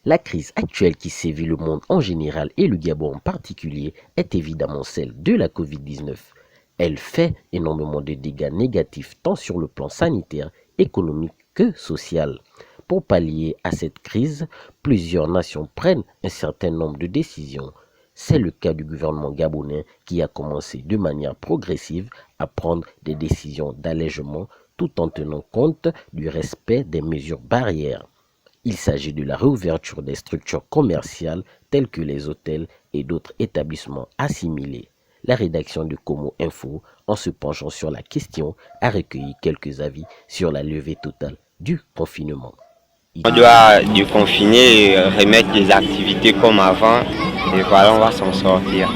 La crise actuelle qui sévit le monde en général et le Gabon en particulier est évidemment celle de la Covid-19. Elle fait énormément de dégâts négatifs tant sur le plan sanitaire, économique que social. Pour pallier à cette crise, plusieurs nations prennent un certain nombre de décisions. C'est le cas du gouvernement gabonais qui a commencé de manière progressive à prendre des décisions d'allègement tout en tenant compte du respect des mesures barrières. Il s'agit de la réouverture des structures commerciales telles que les hôtels et d'autres établissements assimilés. La rédaction de Como Info, en se penchant sur la question, a recueilli quelques avis sur la levée totale du confinement. On doit déconfiner et remettre les activités comme avant et voilà, on va s'en sortir.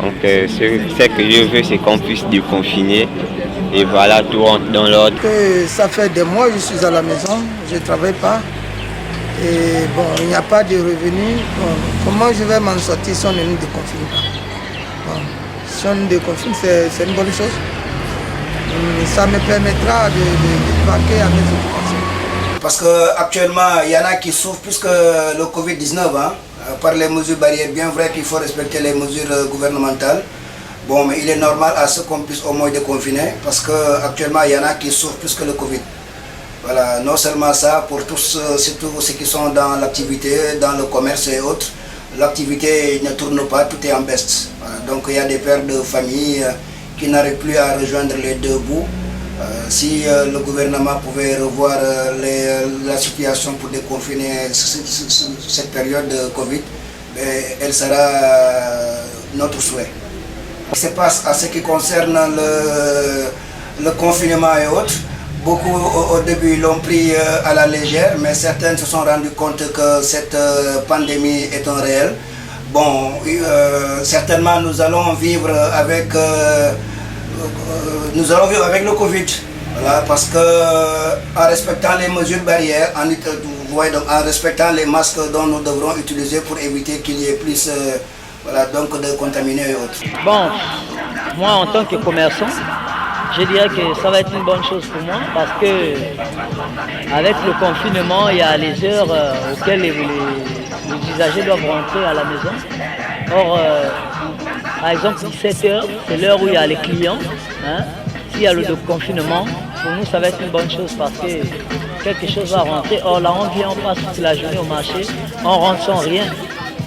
Donc ce que je veux, c'est qu'on puisse déconfiner et voilà, tout rentre dans l'ordre. Ça fait des mois que je suis à la maison, je ne travaille pas et bon, il n'y a pas de revenus. Bon, comment je vais m'en sortir si on ne nous déconfine pas? Bon, si on nous déconfine, c'est une bonne chose. Ça me permettra de vaquer à mes occupations. Parce qu'actuellement, il y en a qui souffrent plus que le Covid-19, par les mesures barrières. Bien vrai qu'il faut respecter les mesures gouvernementales. Bon, mais il est normal à ce qu'on puisse au moins déconfiner, parce qu'actuellement, il y en a qui souffrent plus que le Covid. Voilà, non seulement ça, pour tous, surtout ceux qui sont dans l'activité, dans le commerce et autres, l'activité ne tourne pas, tout est en baisse. Voilà, donc il y a des pères de famille qui n'arrivent plus à rejoindre les deux bouts. Si le gouvernement pouvait revoir la situation pour déconfiner cette période de Covid, elle sera notre souhait. Ce qui se passe à ce qui concerne le confinement et autres, beaucoup au début l'ont pris à la légère, mais certains se sont rendus compte que cette pandémie est un réel. Bon, certainement nous allons vivre avec le Covid, voilà, parce que en respectant les mesures barrières, en respectant les masques dont nous devrons utiliser pour éviter qu'il y ait plus voilà, donc de contaminés et autres. Bon, moi en tant que commerçant, je dirais que ça va être une bonne chose pour moi parce que avec le confinement, il y a les heures auxquelles les usagers doivent rentrer à la maison. Or, par exemple, 17h, c'est l'heure où il y a les clients. S'il y a le confinement, pour nous, ça va être une bonne chose parce que quelque chose va rentrer. Or, là, on vient, on passe toute la journée au marché, on rentre sans rien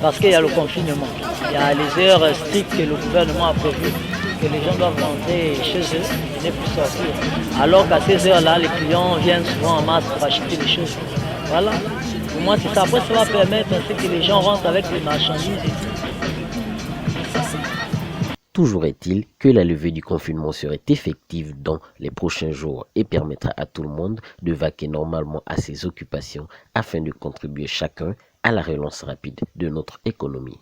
parce qu'il y a le confinement. Il y a les heures strictes que le gouvernement a prévues, que les gens doivent rentrer chez eux et ne plus sortir. Alors qu'à ces heures-là, les clients viennent souvent en masse pour acheter des choses. Voilà. Pour moi, c'est ça. Après, ça va permettre que les gens rentrent avec les marchandises. Toujours est-il que la levée du confinement serait effective dans les prochains jours et permettra à tout le monde de vaquer normalement à ses occupations afin de contribuer chacun à la relance rapide de notre économie.